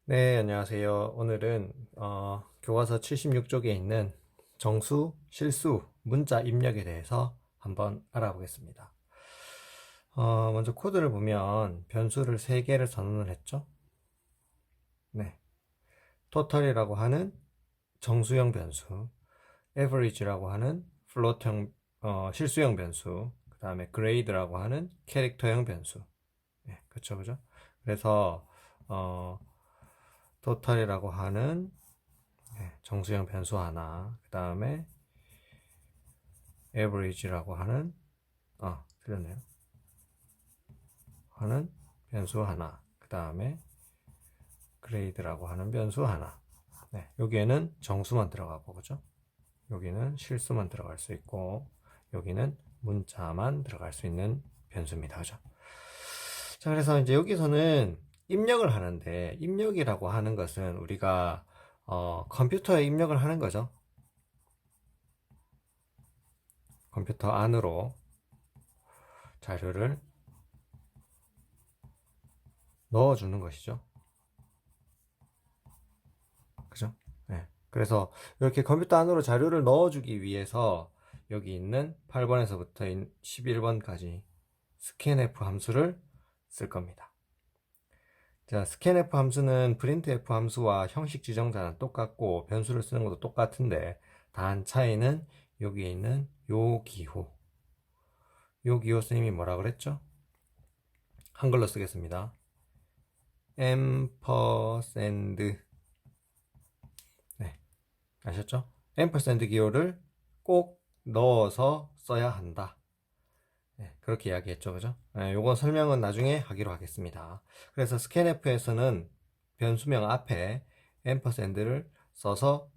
네, 안녕하세요. 오늘은 교과서 76쪽에 있는 정수, 실수, 문자 입력에 대해서 한번 알아보겠습니다. 먼저 코드를 보면 변수를 3개를 선언을 했죠. 네, total이라고 하는 정수형 변수, average라고 하는 플로트형 실수형 변수, 그 다음에 grade라고 하는 캐릭터형 변수. 네, 그쵸, 그죠? 그래서 어, total이라고 하는 정수형 변수 하나, 그 다음에 average라고 하는 틀렸네요. 하는 변수 하나, 그 다음에 grade라고 하는 변수 하나. 네, 여기에는 정수만 들어가고, 그죠? 여기는 실수만 들어갈 수 있고, 여기는 문자만 들어갈 수 있는 변수입니다, 그죠? 자, 그래서 이제 여기서는 입력을 하는데, 입력이라고 하는 것은 우리가 컴퓨터에 입력을 하는 거죠. 컴퓨터 안으로 자료를 넣어주는 것이죠. 그죠? 네. 그래서 이렇게 컴퓨터 안으로 자료를 넣어주기 위해서 여기 있는 8번에서부터 11번까지 scanf 함수를 쓸 겁니다. 자, scanf 함수는 printf 함수와 형식 지정자는 똑같고 변수를 쓰는 것도 똑같은데 단 차이는 여기에 있는 요 기호. 요 기호 선생님이 뭐라 그랬죠? 한글로 쓰겠습니다. ampersand. 네, 아셨죠? ampersand 기호를 꼭 넣어서 써야 한다. 네, 그렇게 이야기했죠, 그죠? 네, 요건 설명은 나중에 하기로 하겠습니다. 그래서 scanf에서는 변수명 앞에 ampersand를 써서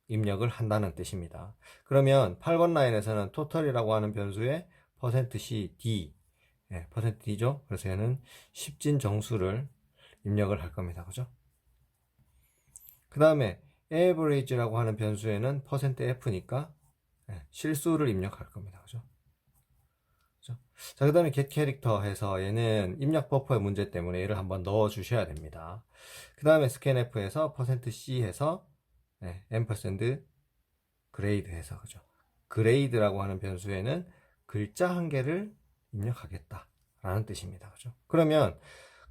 입력을 한다는 뜻입니다. 그러면 8번 라인에서는 total이라고 하는 변수에 %d, 네, %d죠? 그래서 얘는 10진 정수를 입력을 할 겁니다, 그죠? 그 다음에 average라고 하는 변수에는 %f니까 실수를 입력할 겁니다, 그죠? 자, 그 다음에 get 캐릭터 해서 얘는 입력 버퍼의 문제 때문에 얘를 한번 넣어 주셔야 됩니다. 그 다음에 scanf에서 %c 해서 ampersand grade 해서, 그죠? grade라고 하는 변수에는 글자 한 개를 입력하겠다 라는 뜻입니다, 그죠? 그러면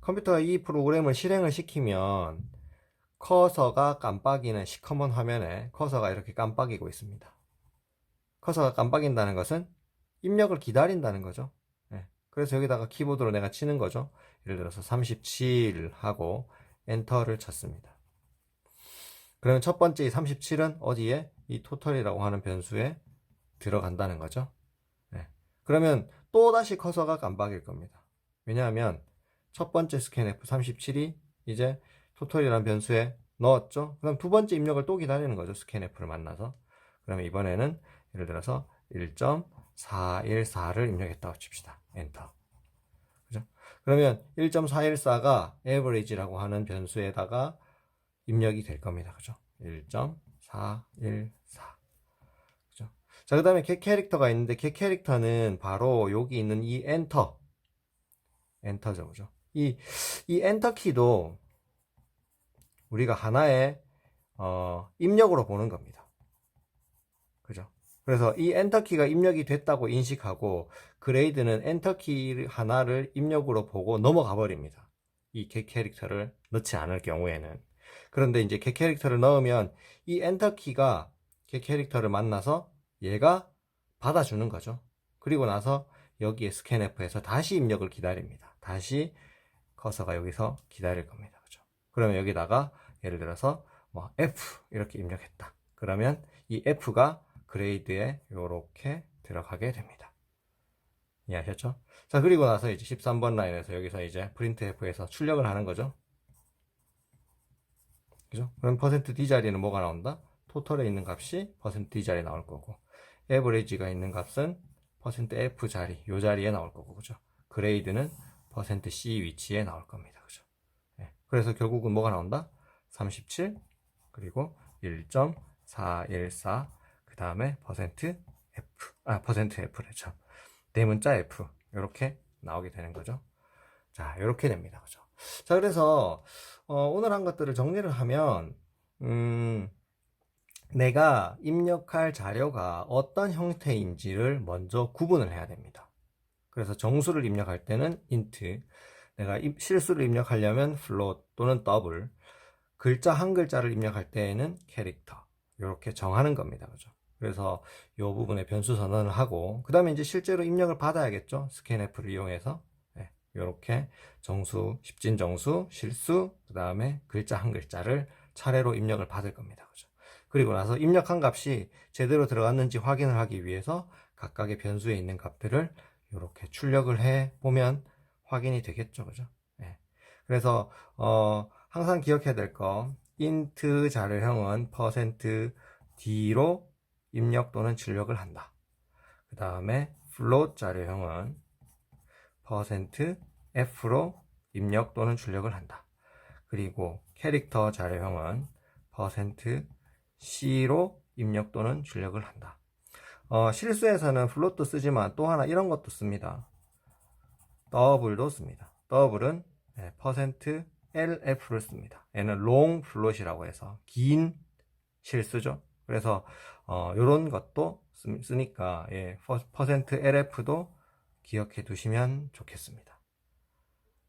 컴퓨터가 이 프로그램을 실행을 시키면 커서가 깜빡이는 시커먼 화면에 커서가 이렇게 깜빡이고 있습니다. 커서가 깜빡인다는 것은 입력을 기다린다는 거죠. 네. 그래서 여기다가 키보드로 내가 치는 거죠. 예를 들어서 37 하고 엔터를 쳤습니다. 그러면 첫 번째 이 37은 어디에? 이 토탈이라고 하는 변수에 들어간다는 거죠. 네. 그러면 또 다시 커서가 깜빡일 겁니다. 왜냐하면 첫 번째 스캔F 37이 이제 토탈이라는 변수에 넣었죠. 그럼 두 번째 입력을 또 기다리는 거죠. 스캔F를 만나서. 그러면 이번에는 예를 들어서 1.414를 입력했다고 칩시다. 엔터. 그죠? 그러면 1.414가 average라고 하는 변수에다가 입력이 될 겁니다. 그죠? 1.414. 그죠? 자, 그 다음에 get 캐릭터가 있는데 get 캐릭터는 바로 여기 있는 이 엔터죠. 그죠? 이 엔터 키도 우리가 하나의 입력으로 보는 겁니다. 그죠? 그래서 이 엔터키가 입력이 됐다고 인식하고 그레이드는 엔터키 하나를 입력으로 보고 넘어가 버립니다. 이 get 캐릭터를 넣지 않을 경우에는. 그런데 이제 get 캐릭터를 넣으면 이 엔터키가 get 캐릭터를 만나서 얘가 받아주는 거죠. 그리고 나서 여기에 scanf에서 다시 입력을 기다립니다. 다시 커서가 여기서 기다릴 겁니다. 그죠? 그러면 여기다가 예를 들어서 뭐 F 이렇게 입력했다. 그러면 이 F가 그레이드에 이렇게 들어가게 됩니다. 이해하셨죠? 자, 그리고 나서 이제 13번 라인에서 여기서 이제 printf에서 출력을 하는 거죠. 그죠? 그럼 %d 자리는 뭐가 나온다? 토탈에 있는 값이 %d 자리에 나올 거고, average가 있는 값은 %f 자리, 요 자리에 나올 거고, 그죠? 그레이드는 %c 위치에 나올 겁니다. 그죠? 네. 그래서 결국은 뭐가 나온다? 37, 그리고 1.414, 그 다음에 %F래, 참. 대문자 F. 이렇게 나오게 되는 거죠. 자, 이렇게 됩니다. 그죠? 자, 그래서, 오늘 한 것들을 정리를 하면, 내가 입력할 자료가 어떤 형태인지를 먼저 구분을 해야 됩니다. 그래서 정수를 입력할 때는 int, 내가 실수를 입력하려면 float 또는 double, 글자 한 글자를 입력할 때에는 캐릭터, 이렇게 정하는 겁니다. 그죠? 그래서 이 부분에 변수 선언을 하고, 그 다음에 이제 실제로 입력을 받아야겠죠? 스캔F를 이용해서. 네, 이렇게 정수, 십진정수, 실수, 그 다음에 글자 한 글자를 차례로 입력을 받을 겁니다. 그죠? 그리고 나서 입력한 값이 제대로 들어갔는지 확인을 하기 위해서 각각의 변수에 있는 값들을 이렇게 출력을 해 보면 확인이 되겠죠. 그죠? 네. 그래서, 항상 기억해야 될 거, int 자료형은 %d로 입력 또는 출력을 한다. 그 다음에 float 자료형은 %f로 입력 또는 출력을 한다. 그리고 캐릭터 자료형은 %c로 입력 또는 출력을 한다. 실수에서는 float도 쓰지만 또 하나 이런 것도 씁니다. double도 씁니다. double은 %lf를 씁니다. 얘는 long float이라고 해서 긴 실수죠. 그래서 이런 것도 쓰니까 %lf도 기억해 두시면 좋겠습니다.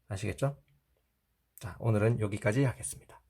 아시겠죠? 자, 오늘은 여기까지 하겠습니다.